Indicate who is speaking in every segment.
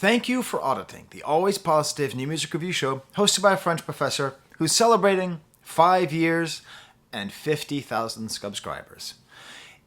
Speaker 1: Thank you for auditing the always positive new music review show hosted by a French professor who's celebrating 5 years and 50,000 subscribers.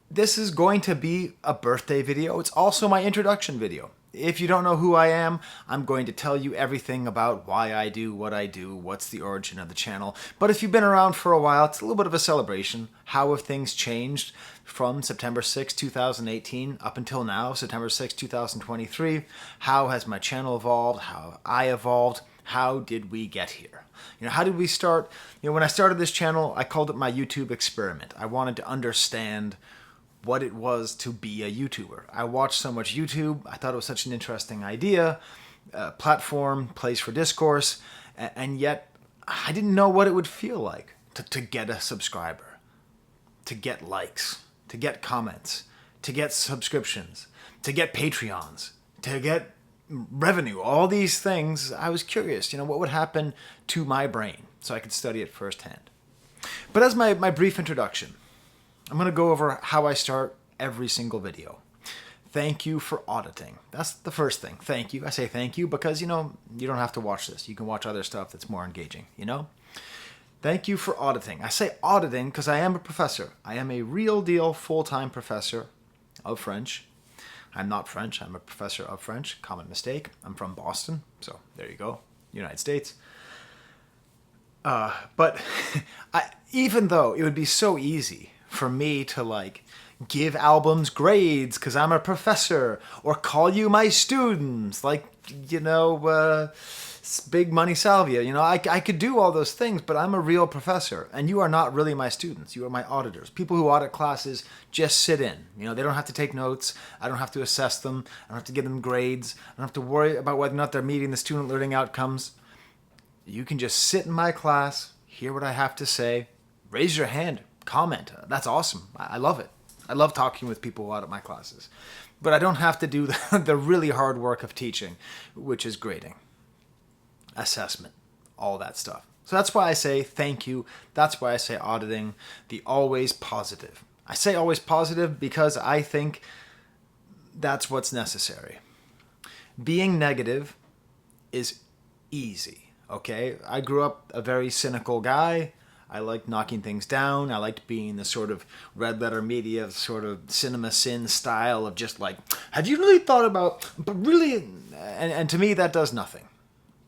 Speaker 1: This is going to be a birthday video. It's also my introduction video. If you don't know who I am, I'm going to tell you everything about why I do what I do, what's the origin of the channel. But if you've been around for a while, it's a little bit of a celebration. How have things changed from September 6, 2018 up until now, September 6, 2023? How has my channel evolved? How have I evolved? How did we get here? How did we start? When I started this channel, I called it my YouTube experiment. I wanted to understand what it was to be a YouTuber. I watched so much YouTube. I thought it was such an interesting idea, platform, place for discourse, and yet I didn't know what it would feel like to get a subscriber, to get likes, to get comments, to get subscriptions, to get Patreons, to get revenue, all these things. I was curious, what would happen to my brain so I could study it firsthand. But as my brief introduction, I'm going to go over how I start every single video. Thank you for auditing. That's the first thing. Thank you. I say thank you because, you don't have to watch this. You can watch other stuff that's more engaging, Thank you for auditing. I say auditing because I am a professor. I am a real deal full-time professor of French. I'm not French. I'm a professor of French. Common mistake. I'm from Boston. So there you go. United States. But even though it would be so easy for me to give albums grades because I'm a professor, or call you my students, big money salvia. I could do all those things, but I'm a real professor, and you are not really my students. You are my auditors. People who audit classes just sit in. They don't have to take notes. I don't have to assess them. I don't have to give them grades. I don't have to worry about whether or not they're meeting the student learning outcomes. You can just sit in my class, hear what I have to say, raise your hand, comment. That's awesome. I love it. I love talking with people out at my classes. But I don't have to do the really hard work of teaching, which is grading, assessment, all that stuff. So that's why I say thank you. That's why I say auditing, the always positive. I say always positive because I think that's what's necessary. Being negative is easy, okay? I grew up a very cynical guy. I liked knocking things down. I liked being the sort of red letter media, sort of cinema sin style of just have you really thought about, but really, and to me that does nothing.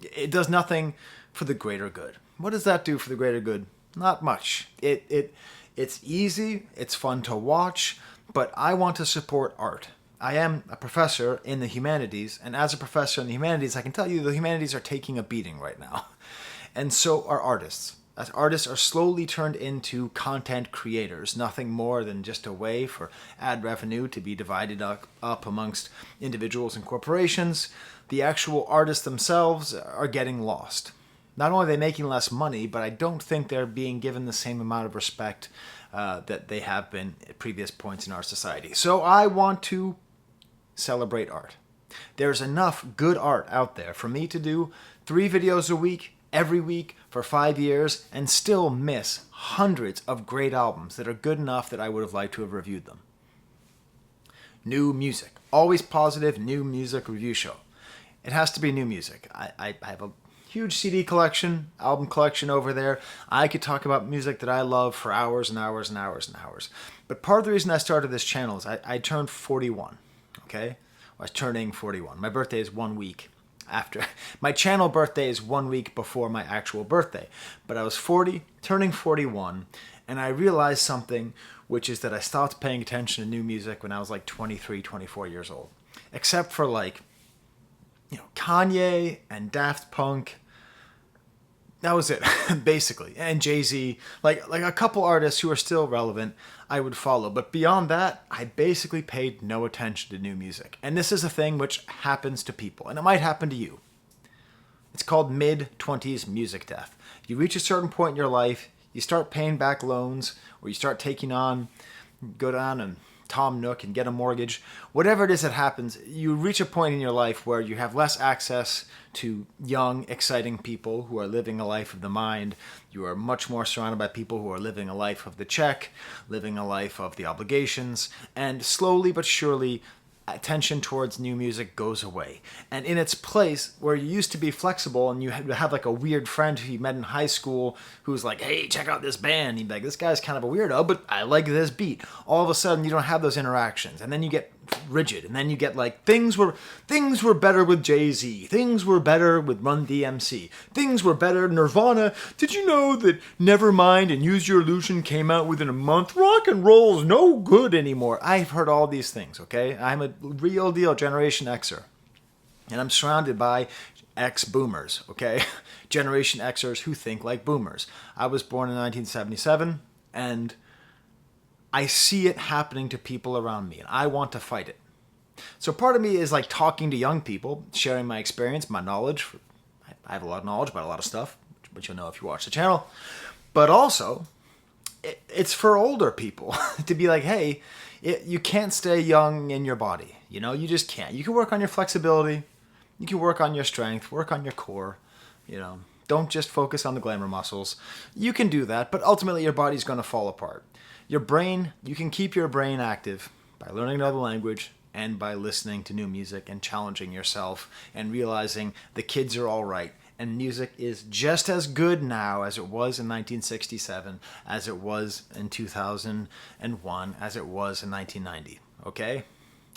Speaker 1: It does nothing for the greater good. What does that do for the greater good? Not much. It's easy, it's fun to watch, but I want to support art. I am a professor in the humanities, and as a professor in the humanities, I can tell you the humanities are taking a beating right now. And so are artists. As artists are slowly turned into content creators, nothing more than just a way for ad revenue to be divided up amongst individuals and corporations. The actual artists themselves are getting lost. Not only are they making less money, but I don't think they're being given the same amount of respect that they have been at previous points in our society. So I want to celebrate art. There's enough good art out there for me to do 3 videos a week, every week for 5 years, and still miss hundreds of great albums that are good enough that I would have liked to have reviewed them. New music. Always positive new music review show. It has to be new music. I have a huge CD collection, album collection over there. I could talk about music that I love for hours and hours and hours and hours. But part of the reason I started this channel is I turned 41, okay? I was turning 41. My birthday is 1 week after. My channel birthday is 1 week before my actual birthday. But I was 40, turning 41, and I realized something, which is that I stopped paying attention to new music when I was 23, 24 years old. Except for Kanye and Daft Punk. That was it, basically. And Jay-Z, like a couple artists who are still relevant, I would follow. But beyond that, I basically paid no attention to new music. And this is a thing which happens to people, and it might happen to you. It's called mid-20s music death. You reach a certain point in your life, you start paying back loans, or you start go down and Tom Nook and get a mortgage. Whatever it is that happens, you reach a point in your life where you have less access to young, exciting people who are living a life of the mind. You are much more surrounded by people who are living a life of the check, living a life of the obligations, and slowly but surely attention towards new music goes away. And in its place, where you used to be flexible and you have like a weird friend who you met in high school who's like, hey, check out this band. You'd be like, this guy's kind of a weirdo, but I like this beat. All of a sudden, you don't have those interactions. And then you get rigid. And then you get like, things were better with Jay-Z. Things were better with Run DMC. Things were better Nirvana. Did you know that Nevermind and Use Your Illusion came out within a month? Rock and roll's no good anymore. I've heard all these things, okay? I'm a real deal Generation Xer. And I'm surrounded by ex-boomers, okay? Generation Xers who think like boomers. I was born in 1977, and I see it happening to people around me, and I want to fight it. So part of me is like talking to young people, sharing my experience, my knowledge. I have a lot of knowledge about a lot of stuff, which you'll know if you watch the channel. But also, it's for older people to be like, hey, you can't stay young in your body. You know, you just can't. You can work on your flexibility. You can work on your strength, work on your core. You know, don't just focus on the glamour muscles. You can do that, but ultimately your body's going to fall apart. Your brain, you can keep your brain active by learning another language and by listening to new music and challenging yourself and realizing the kids are all right. And music is just as good now as it was in 1967, as it was in 2001, as it was in 1990. Okay?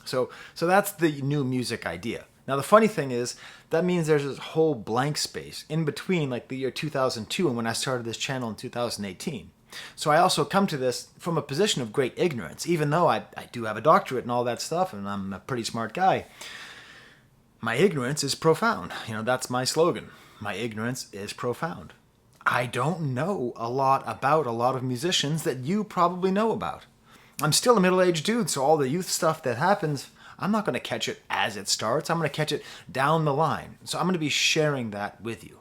Speaker 1: So that's the new music idea. Now the funny thing is, that means there's this whole blank space in between like the year 2002 and when I started this channel in 2018. So I also come to this from a position of great ignorance, even though I do have a doctorate and all that stuff, and I'm a pretty smart guy. My ignorance is profound. You know, that's my slogan. My ignorance is profound. I don't know a lot about a lot of musicians that you probably know about. I'm still a middle-aged dude, so all the youth stuff that happens, I'm not going to catch it as it starts. I'm going to catch it down the line. So I'm going to be sharing that with you.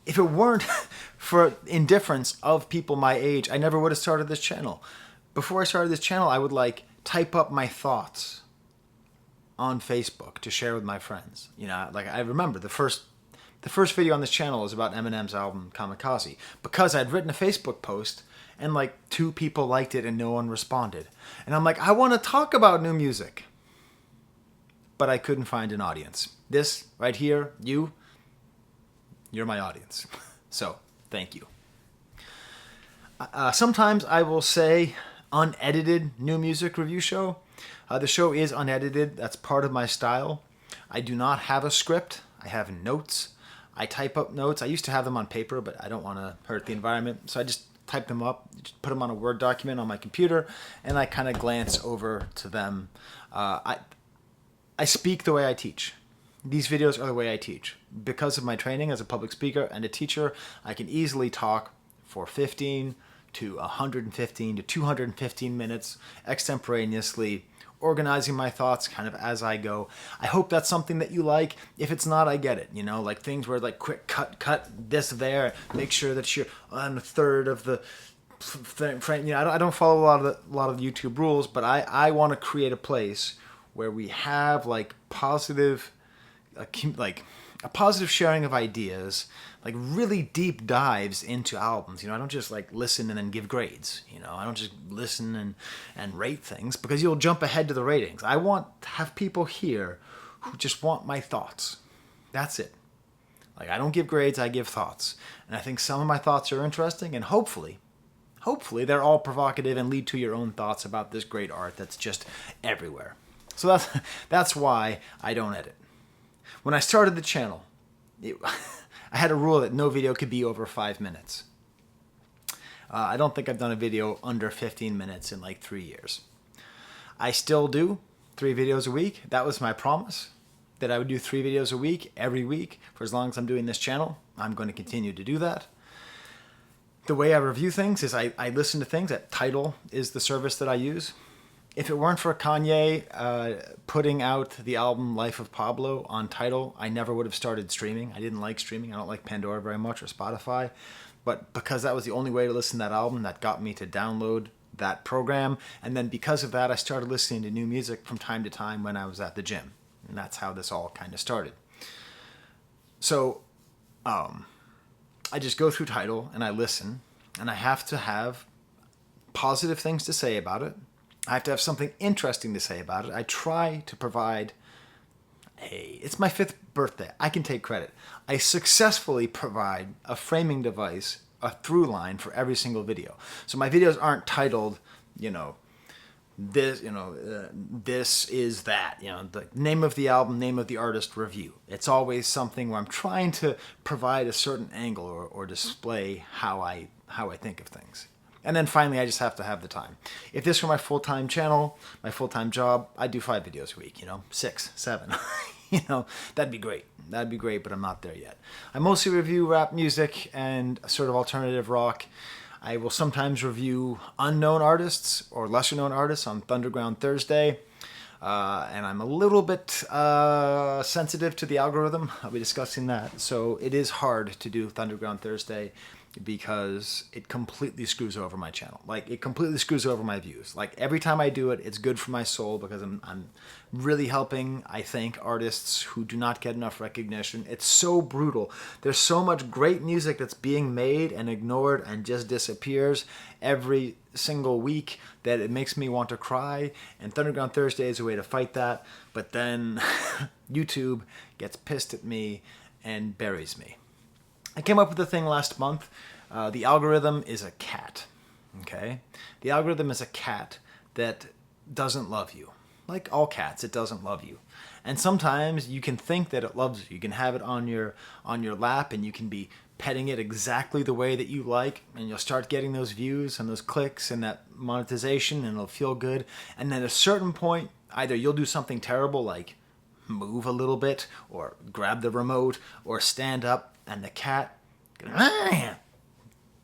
Speaker 1: If it weren't for indifference of people my age, I never would have started this channel. Before I started this channel, I would like type up my thoughts on Facebook to share with my friends. You know, like I remember the first video on this channel was about Eminem's album Kamikaze, because I'd written a Facebook post and like 2 people liked it and no one responded. And I'm like, I want to talk about new music. But I couldn't find an audience. This right here, you're my audience. So, thank you. Sometimes I will say unedited new music review show. The show is unedited. That's part of my style. I do not have a script. I have notes. I type up notes. I used to have them on paper, but I don't want to hurt the environment. So I just type them up, just put them on a Word document on my computer, and I kind of glance over to them. I speak the way I teach. These videos are the way I teach. Because of my training as a public speaker and a teacher, I can easily talk for 15 to 115 to 215 minutes extemporaneously, organizing my thoughts kind of as I go. I hope that's something that you like. If it's not, I get it. You know, like things where like quick cut this there, make sure that you're on a third of the frame. You know, I don't follow a lot of the YouTube rules, but I want to create a place where we have like positive, like a positive sharing of ideas, like really deep dives into albums. You know, I don't just like listen and then give grades. You know, I don't just listen and rate things, because you'll jump ahead to the ratings. I want to have people here who just want my thoughts. That's it. Like, I don't give grades, I give thoughts. And I think some of my thoughts are interesting, and hopefully they're all provocative and lead to your own thoughts about this great art that's just everywhere. So that's why I don't edit. When I started the channel, I had a rule that no video could be over 5 minutes. I don't think I've done a video under 15 minutes in like 3 years. I still do 3 videos a week. That was my promise, that I would do 3 videos a week, every week, for as long as I'm doing this channel. I'm going to continue to do that. The way I review things is I listen to things. Tidal is the service that I use. If it weren't for Kanye putting out the album Life of Pablo on Tidal, I never would have started streaming. I didn't like streaming. I don't like Pandora very much, or Spotify. But because that was the only way to listen to that album, that got me to download that program. And then because of that, I started listening to new music from time to time when I was at the gym. And that's how this all kind of started. So I just go through Tidal and I listen. And I have to have positive things to say about it. I have to have something interesting to say about it. I try to provide it's my 5th birthday. I can take credit. I successfully provide a framing device, a through line for every single video. So my videos aren't titled, this is that, the name of the album, name of the artist, review. It's always something where I'm trying to provide a certain angle or display how I think of things. And then finally, I just have to have the time. If this were my full-time channel, my full-time job, I'd do 5 videos a week, 6, 7. That'd be great. That'd be great, but I'm not there yet. I mostly review rap music and sort of alternative rock. I will sometimes review unknown artists or lesser-known artists on Thunderground Thursday. And I'm a little bit sensitive to the algorithm. I'll be discussing that. So it is hard to do Thunderground Thursday because it completely screws over my channel. Like, it completely screws over my views. Like, every time I do it, it's good for my soul because I'm really helping, I think, artists who do not get enough recognition. It's so brutal. There's so much great music that's being made and ignored and just disappears every single week that it makes me want to cry. And Thunderground Thursday is a way to fight that. But then YouTube gets pissed at me and buries me. I came up with a thing last month. The algorithm is a cat, okay? The algorithm is a cat that doesn't love you. Like all cats, it doesn't love you. And sometimes you can think that it loves you. You can have it on your lap and you can be petting it exactly the way that you like, and you'll start getting those views and those clicks and that monetization, and it'll feel good. And then at a certain point, either you'll do something terrible like move a little bit or grab the remote or stand up, and the cat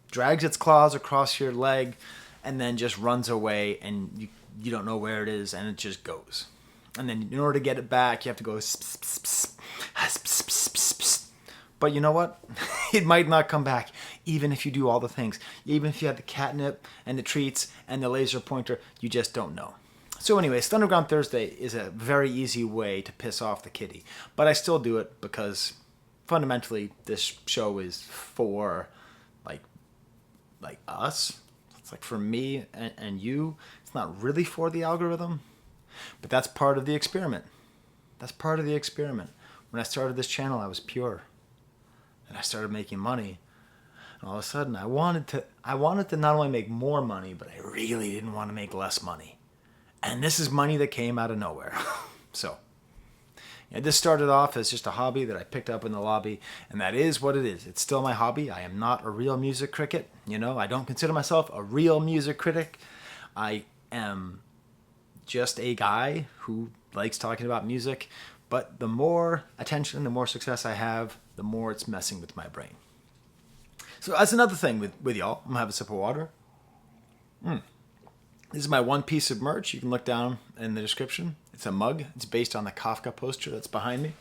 Speaker 1: drags its claws across your leg and then just runs away, and you don't know where it is, and it just goes. And then in order to get it back, you have to go but you know what? It might not come back, even if you do all the things. Even if you have the catnip and the treats and the laser pointer, you just don't know. So anyways, Thunderground Thursday is a very easy way to piss off the kitty. But I still do it because fundamentally this show is for like us. It's like for me and you. It's not really for the algorithm, but that's part of the experiment. That's part of the experiment. When I started this channel, I was pure, and I started making money. And all of a sudden, I wanted to not only make more money, but I really didn't want to make less money. And this is money that came out of nowhere. So, this started off as just a hobby that I picked up in the lobby, and that is what it is. It's still my hobby. I am not a real music critic. I don't consider myself a real music critic. I am just a guy who likes talking about music, but the more attention, the more success I have, the more it's messing with my brain. So that's another thing with y'all. I'm going to have a sip of water. This is my one piece of merch. You can look down in the description. It's a mug. It's based on the Kafka poster that's behind me.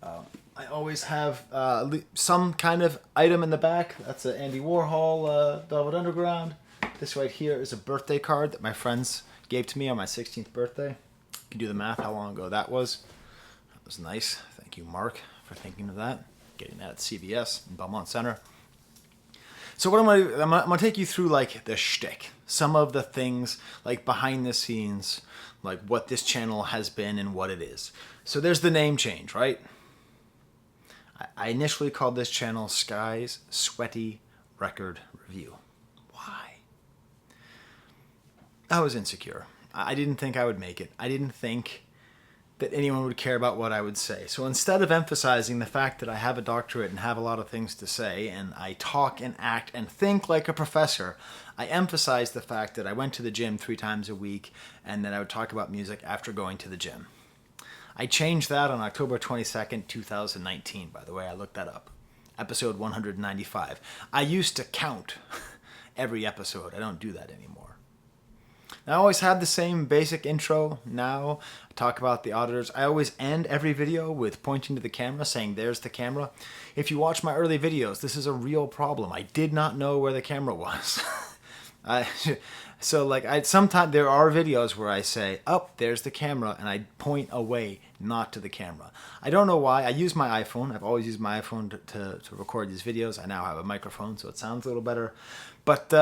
Speaker 1: I always have some kind of item in the back. That's an Andy Warhol Velvet Underground. This right here is a birthday card that my friends gave to me on my 16th birthday. You can do the math how long ago that was. That was nice. Thank you, Mark, for thinking of that. Getting that at CVS in Belmont Center. So what I'm gonna take you through like the shtick, some of the things like behind the scenes, like what this channel has been and what it is. So there's the name change, right? I initially called this channel Skye's Sweaty Record Review. Why? I was insecure. I didn't think I would make it. I didn't think that anyone would care about what I would say. So instead of emphasizing the fact that I have a doctorate and have a lot of things to say, and I talk and act and think like a professor, I emphasized the fact that I went to the gym 3 times a week and that I would talk about music after going to the gym. I changed that on October 22nd, 2019, by the way. I looked that up. Episode 195. I used to count every episode. I don't do that anymore. I always have the same basic intro now. I talk about the auditors. I always end every video with pointing to the camera, saying, there's the camera. If you watch my early videos, this is a real problem. I did not know where the camera was. Sometimes there are videos where I say, oh, there's the camera, and I point away, not to the camera. I don't know why. I use my iPhone. I've always used my iPhone to record these videos. I now have a microphone, so it sounds a little better. But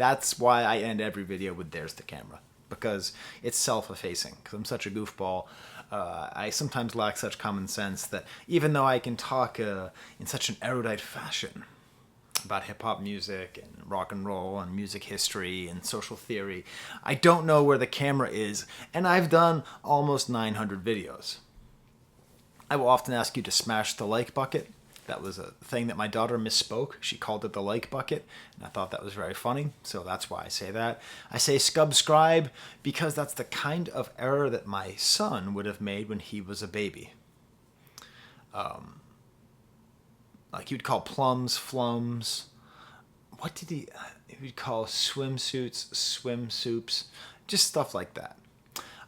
Speaker 1: That's why I end every video with "there's the camera," because it's self-effacing. Because I'm such a goofball, I sometimes lack such common sense that even though I can talk in such an erudite fashion about hip-hop music and rock and roll and music history and social theory, I don't know where the camera is, and I've done almost 900 videos. I will often ask you to smash the like bucket. That was a thing that my daughter misspoke. She called it the like bucket, and I thought that was very funny, so that's why I say that. I say subscribe because that's the kind of error that my son would have made when he was a baby. Like he would call plums flums. What did he would call swimsuits swim soups? Just stuff like that.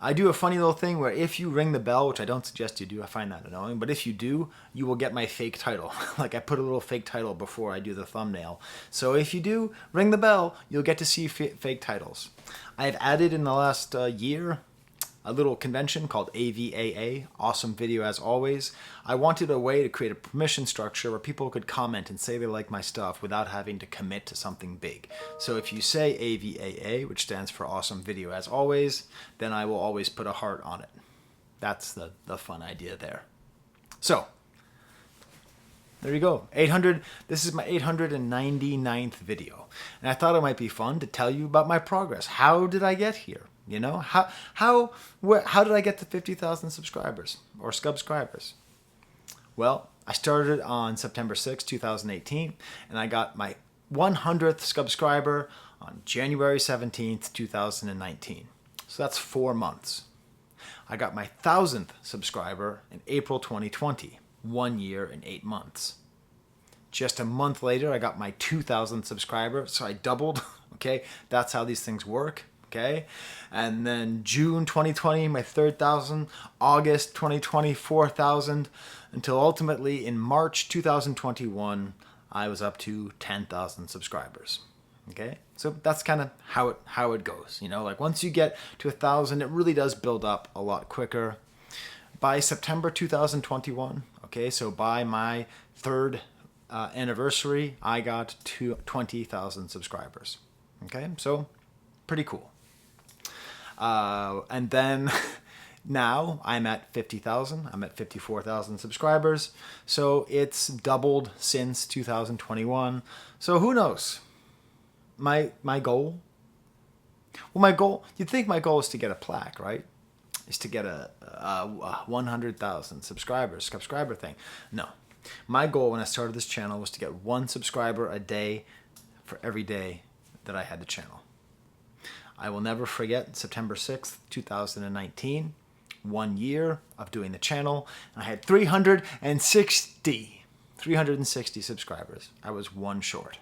Speaker 1: I do a funny little thing where if you ring the bell, which I don't suggest you do, I find that annoying, but if you do, you will get my fake title. Like I put a little fake title before I do the thumbnail. So if you do ring the bell, you'll get to see fake titles. I have added in the last year a little convention called AVAA, Awesome Video As Always. I wanted a way to create a permission structure where people could comment and say they like my stuff without having to commit to something big. So if you say AVAA, which stands for Awesome Video As Always, then I will always put a heart on it. That's the fun idea there. So, there you go. 800. This is my 899th video. And I thought it might be fun to tell you about my progress. How did I get here? You know, how did I get to 50,000 subscribers or subscribers? Well, I started on September 6, 2018, and I got my 100th subscriber on January 17th, 2019. So that's 4 months. I got my 1,000th subscriber in April 2020, 1 year and 8 months. Just a month later, I got my 2,000th subscriber, so I doubled. Okay, that's how these things work. Okay, and then June 2020, my 3,000, August 2020, 4,000, until ultimately in March 2021, I was up to 10,000 subscribers. Okay, so that's kind of how it goes. You know, like once you get to 1,000, it really does build up a lot quicker. By September 2021, okay, so by my third anniversary, I got to 20,000 subscribers. Okay, so pretty cool. And then now I'm at 50,000. I'm at 54,000 subscribers. So it's doubled since 2021. So who knows? My goal? Well, my goal, you'd think my goal is to get a plaque, right? Is to get a 100,000 subscriber thing. No. My goal when I started this channel was to get 1 subscriber a day for every day that I had the channel. I will never forget September 6th, 2019, 1 year of doing the channel. I had 360 subscribers. I was 1 short.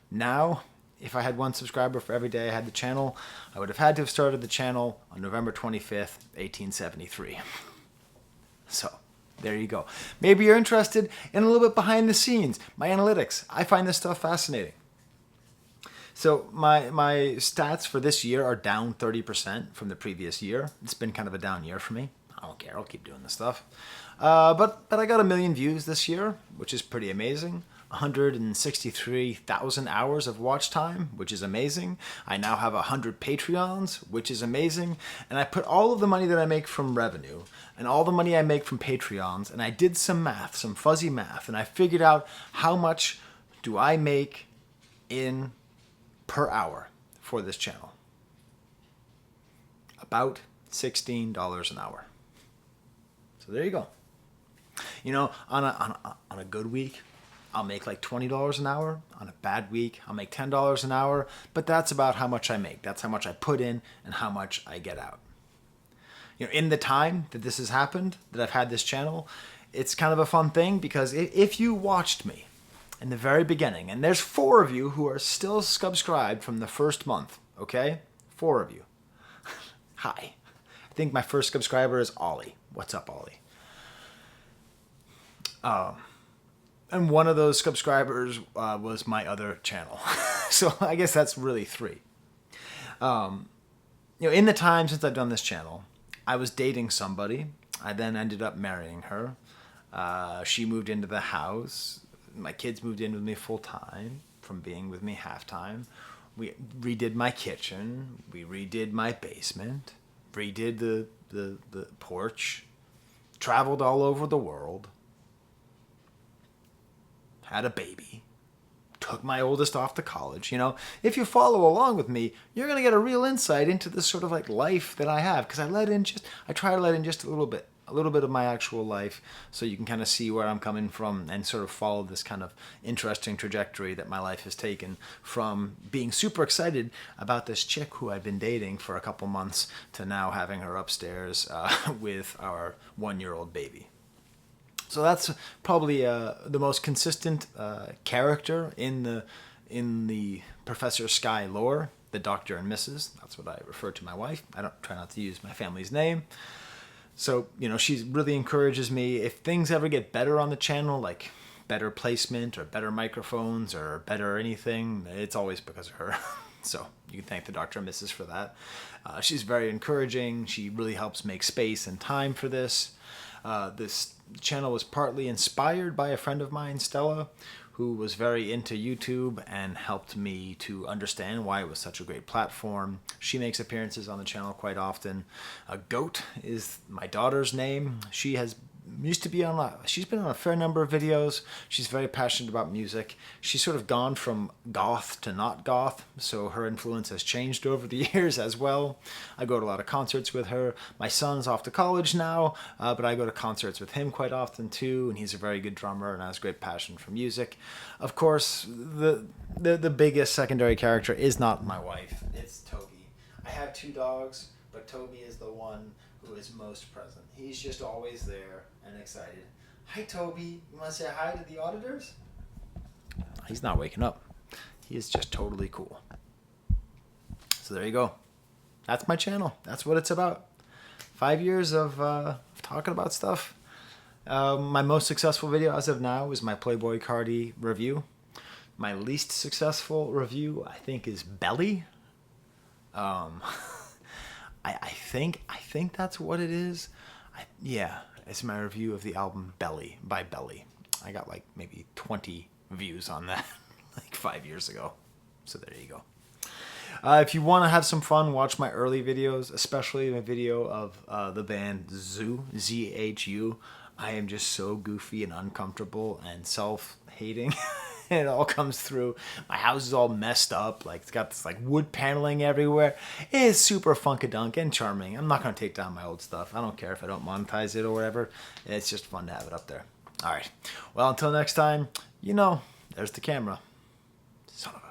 Speaker 1: Now, if I had 1 subscriber for every day I had the channel, I would have had to have started the channel on November 25th, 1873. So, there you go. Maybe you're interested in a little bit behind the scenes, my analytics. I find this stuff fascinating. So my stats for this year are down 30% from the previous year. It's been kind of a down year for me. I don't care. I'll keep doing this stuff. But I got 1 million views this year, which is pretty amazing. 163,000 hours of watch time, which is amazing. I now have 100 Patreons, which is amazing. And I put all of the money that I make from revenue and all the money I make from Patreons, and I did some math, some fuzzy math, and I figured out how much do I make in per hour for this channel. About $16 an hour. So there you go. You know, on a good week, I'll make like $20 an hour. On a bad week, I'll make $10 an hour. But that's about how much I make. That's how much I put in and how much I get out. You know, in the time that this has happened, that I've had this channel, it's kind of a fun thing because if you watched me in the very beginning, and there's 4 of you who are still subscribed from the first month, okay? 4 of you. Hi. I think my first subscriber is Ollie. What's up, Ollie? And one of those subscribers was my other channel. So I guess that's really 3. You know, in the time since I've done this channel, I was dating somebody. I then ended up marrying her. She moved into the house. My kids moved in with me full time from being with me half time. We redid my kitchen. We redid my basement. Redid the porch. Traveled all over the world. Had a baby. Took my oldest off to college. You know, if you follow along with me, you're going to get a real insight into this sort of like life that I have, because I try to let in just a little bit of my actual life, so you can kind of see where I'm coming from and sort of follow this kind of interesting trajectory that my life has taken, from being super excited about this chick who I've been dating for a couple months to now having her upstairs with our 1-year-old baby. So that's probably the most consistent character in the Professor Skye lore, the Dr. and Mrs. That's what I refer to my wife. I don't try not to use my family's name. So, you know, she really encourages me. If things ever get better on the channel, like better placement or better microphones or better anything, it's always because of her. So you can thank the Dr. and Mrs. for that. She's very encouraging. She really helps make space and time for this. This channel was partly inspired by a friend of mine, Stella, who was very into YouTube and helped me to understand why it was such a great platform. She makes appearances on the channel quite often. Goat is my daughter's name. She's been on a fair number of videos. She's very passionate about music. She's sort of gone from goth to not goth, so her influence has changed over the years as well. I go to a lot of concerts with her. My son's off to college now, but I go to concerts with him quite often too, and he's a very good drummer and has great passion for music. Of course, the biggest secondary character is not my wife. It's Toby. I have 2 dogs, but Toby is the one who is most present. He's just always there and excited. Hi, Toby. You want to say hi to the auditors? He's not waking up. He is just totally cool. So there you go. That's my channel. That's what it's about. 5 years of talking about stuff. My most successful video as of now is my Playboy Cardi review. My least successful review, I think, is Belly. I think that's what it is. Yeah, it's my review of the album Belly by Belly. I got like maybe 20 views on that like 5 years ago. So there you go. If you want to have some fun, watch my early videos, especially my video of the band Zhu, Z-H-U. I am just so goofy and uncomfortable and self-hating. It all comes through. My house is all messed up. Like, it's got this like wood paneling everywhere. It is super funkadunk and charming. I'm not going to take down my old stuff. I don't care if I don't monetize it or whatever. It's just fun to have it up there. All right. Well, until next time, you know, there's the camera. Son of a